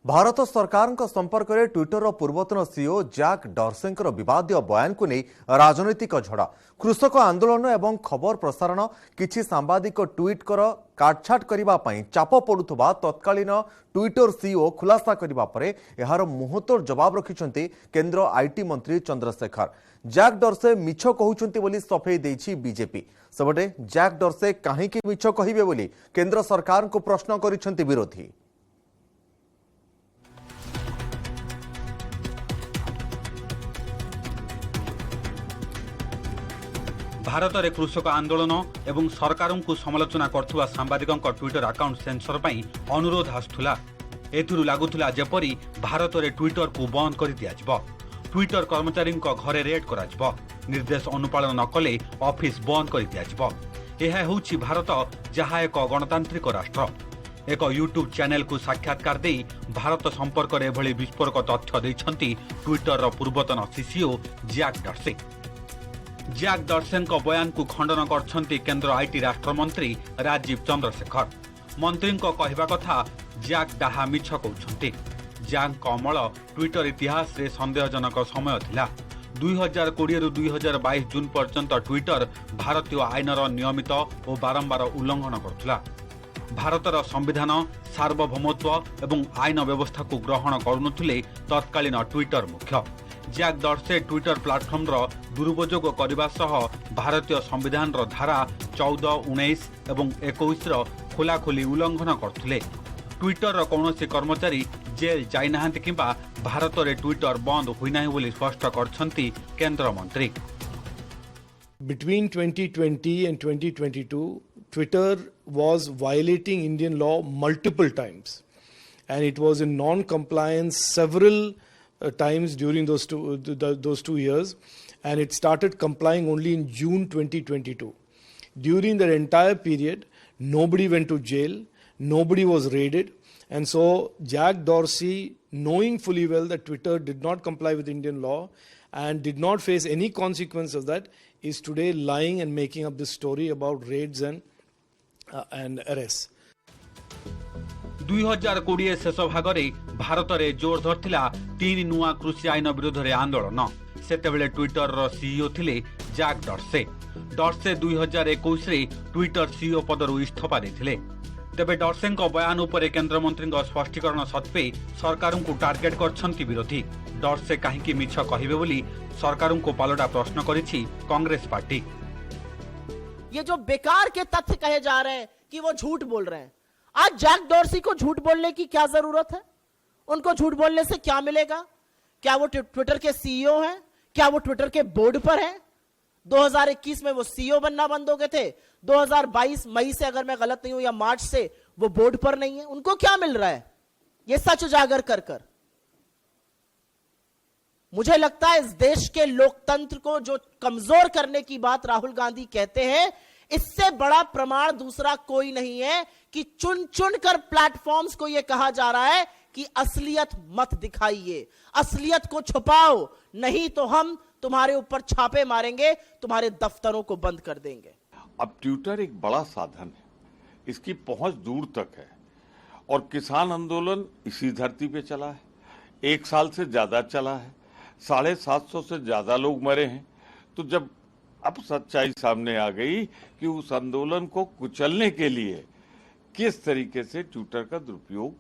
भारत सरकार संपर्क में ट्विटर पूर्वतन सीईओ जैक डॉर्सेंकर विवादीय बयान को नहीं राजनैतिक झड़ा कृषक आंदोलन एवं खबर प्रसारण किछि सांबादिक ट्वीट कर काटछाट करने चाप पड़ुवा तत्कालीन ट्विटर सीईओ खुलासा करने पर यार मुहतोड़ जवाब रखिंट केंद्र आईटी मंत्री चंद्रशेखर। जैक डॉर्से मिछ कहउछंती बोली सफेई देछि बीजेपी। सबटे जैक डॉर्से काहेकि मिछ कहिबे बोली केंद्र सरकार को प्रश्न करिसंती विरोधी। भारत में कृषक आंदोलन एवं सरकार को समालोचना करथुवा सांबादिकों ट्विटर अकाउंट सेंसर पर अनुरोध आसुला। एथिरु लागुला जेपरी भारत में ट्विटर को बंद कर दिया। ट्विटर कर्मचारी घरे रेड करा निर्देश अनुपालन न कले ऑफिस बंद कर दिया। यह होउछि भारत जहाँ एक गणतांत्रिक राष्ट्र। एक यूट्यूब चैनल को साक्षात्कार दे भारत संपर्क में एभली विस्फोरक तथ्य देछंती ट्विटर पूर्वतन सीईओ जैक डॉर्से। जैक डॉर्सेंक बयान को खंडन करछंती केंद्र आईटी राष्ट्रमंत्री राजीव चंद्रशेखर। मंत्री कहवा कथा जैक डाहा मिछ कहउछंती। जैक अमल ट्विटर इतिहास रे संदेहजनक समय थिला। 2020 रु 2022 जून पर्यंत ट्विटर भारतीय आईनर नियमित और बारंबार उल्लंघन करथुला। भारतर संविधान सार्वभौमत्व एवं आईन व्यवस्था को ग्रहण करुनथुले तत्कालीन ट्विटर मुख्य। जैक डॉर्से ट्विटर प्लाटफर्म दुरुपयोग करने सह भारतीय संविधान धारा 14, 19 एवं 21 खोलाखोली उल्लंघन करथुले। ट्विटर कौनसी कर्मचारी जेल जाइना किंबा भारत में ट्विटर बंद होइना बोली स्पष्ट करछंती केंद्र मंत्री। Between 2020 and 2022, Twitter was violating Indian law multiple times, and it was in non-compliance several times during those two years, and it started complying only in June 2022. During that entire period, nobody went to jail, nobody was raided, and so Jack Dorsey, knowing fully well that Twitter did not comply with Indian law and did not face any consequence of that, is today lying and making up this story about raids and arrests. 2020 शेष भाग में भारत में जोर धरथिला 3 नुआ कृषि आईन विरोध में आंदोलन। सेतेबेले ट्विटर सीईओ थिले जैक डॉर्से। डॉर्से 2021 रे ट्विटर सीईओ पदरु इस्तीफा देथिले। तेबे डॉर्सेंक बयान उपरे केंद्र मंत्री स्पष्टीकरण सत्वे सरकार को टार्गेट करछंती विरोधी। डॉर्से काहेकि मिछ कहिबे बोली सरकार को पालटा प्रश्न करिछि कांग्रेस पार्टी। ये जो बेकार के तथ्य कहे जा रहे हैं कि वो झूठ बोल रहे हैं, आज जैक डॉर्सी को झूठ बोलने की क्या जरूरत है? उनको झूठ बोलने से क्या मिलेगा? क्या वो ट्विटर के सीईओ हैं? क्या वो ट्विटर के बोर्ड पर हैं? 2021 में वो सीईओ बनना बंद हो गए थे। 2022 मई से, अगर मैं गलत नहीं हूं, या मार्च से वो बोर्ड पर नहीं है। उनको क्या मिल रहा है ये सच उजागर कर कर? मुझे लगता है इस देश के लोकतंत्र को जो कमजोर करने की बात राहुल गांधी कहते हैं, इससे बड़ा प्रमाण दूसरा कोई नहीं है कि चुन चुन कर प्लेटफॉर्म्स को यह कहा जा रहा है कि असलियत मत दिखाइए, असलियत को छुपाओ, नहीं तो हम तुम्हारे ऊपर छापे मारेंगे, तुम्हारे दफ्तरों को बंद कर देंगे। अब ट्विटर एक बड़ा साधन है, इसकी पहुंच दूर तक है और किसान आंदोलन इसी धरती पे चला है। 1 साल से ज्यादा चला है, 750 से ज्यादा लोग मरे हैं। तो जब अब सच्चाई सामने आ गई कि उस आंदोलन को कुचलने के लिए किस तरीके से ट्विटर का दुरुपयोग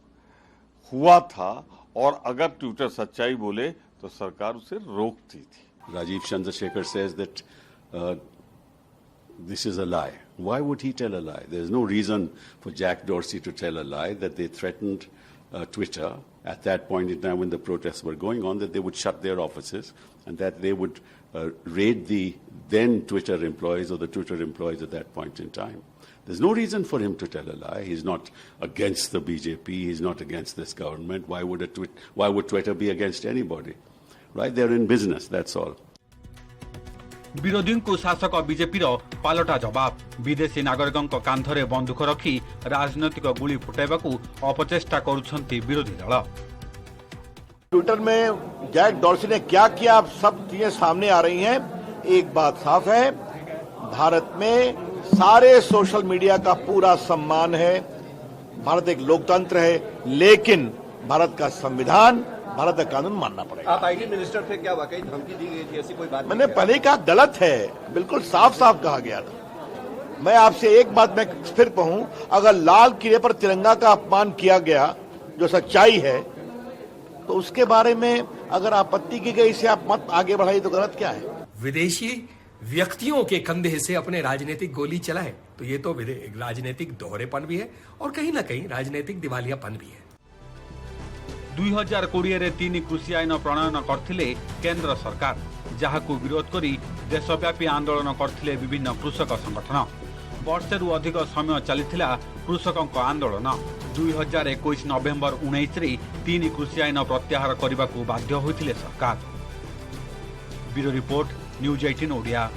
हुआ था, और अगर ट्विटर सच्चाई बोले तो सरकार उसे रोकती थी। Rajiv Chandrasekhar says that this is a lie. Why would he tell a lie? There is no reason for Jack Dorsey to tell a lie that they threatened Twitter at that point in time when the protests were going on, that they would shut their offices and that they would raid the then Twitter employees or the Twitter employees at that point in time. There's no reason for him to tell a lie. He's not against the BJP. He's not against this government. Why would Twitter be against anybody? Right? They're in business. That's all. विरोधी को शासक BJP पालटा जवाब। विदेशी नागरिकों कांधरे बंदूक रखी राजनैतिक गुली फुटाइबाकू अपचेष्टा करुछंती विरोधी दल। ट्विटर में जैक डॉर्सी ने क्या किया, अब सब चीजें सामने आ रही हैं। एक बात साफ है, भारत में सारे सोशल मीडिया का पूरा सम्मान है, भारत एक लोकतंत्र है, लेकिन भारत का संविधान, भारत का कानून मानना पड़ेगा। आप आईटी मिनिस्टर थे, क्या वाकई धमकी दी गई थी? ऐसी कोई बात मैंने नहीं पहले ही कहा गलत है, बिल्कुल साफ साफ कहा गया था। मैं आपसे एक बात मैं फिर कहूं, अगर लाल किले पर तिरंगा का अपमान किया गया जो सच्चाई है, तो उसके बारे में अगर आपत्ति की गई, इसे आप मत आगे बढ़ाइए, तो गलत क्या है? विदेशी व्यक्तियों के कंधे से अपने राजनीतिक गोली चलाए, तो ये तो राजनीतिक दोहरेपन भी है और कहीं ना कहीं राजनीतिक दिवालियापन भी है। 2020 तीन कृषि आईन प्रणयन करथिले केंद्र सरकार, जहाकू विरोध करी देशव्यापी आंदोलन करथिले विभिन्न कृषक संगठन। वर्षेरु अधिक समय चलिथिला कृषकक आंदोलन। 2021 नवेम्बर 19 रे तीन कृषि आईन प्रत्याहार करने को बाध्य होइथिले सरकार। Bureau report, news 18 Odia.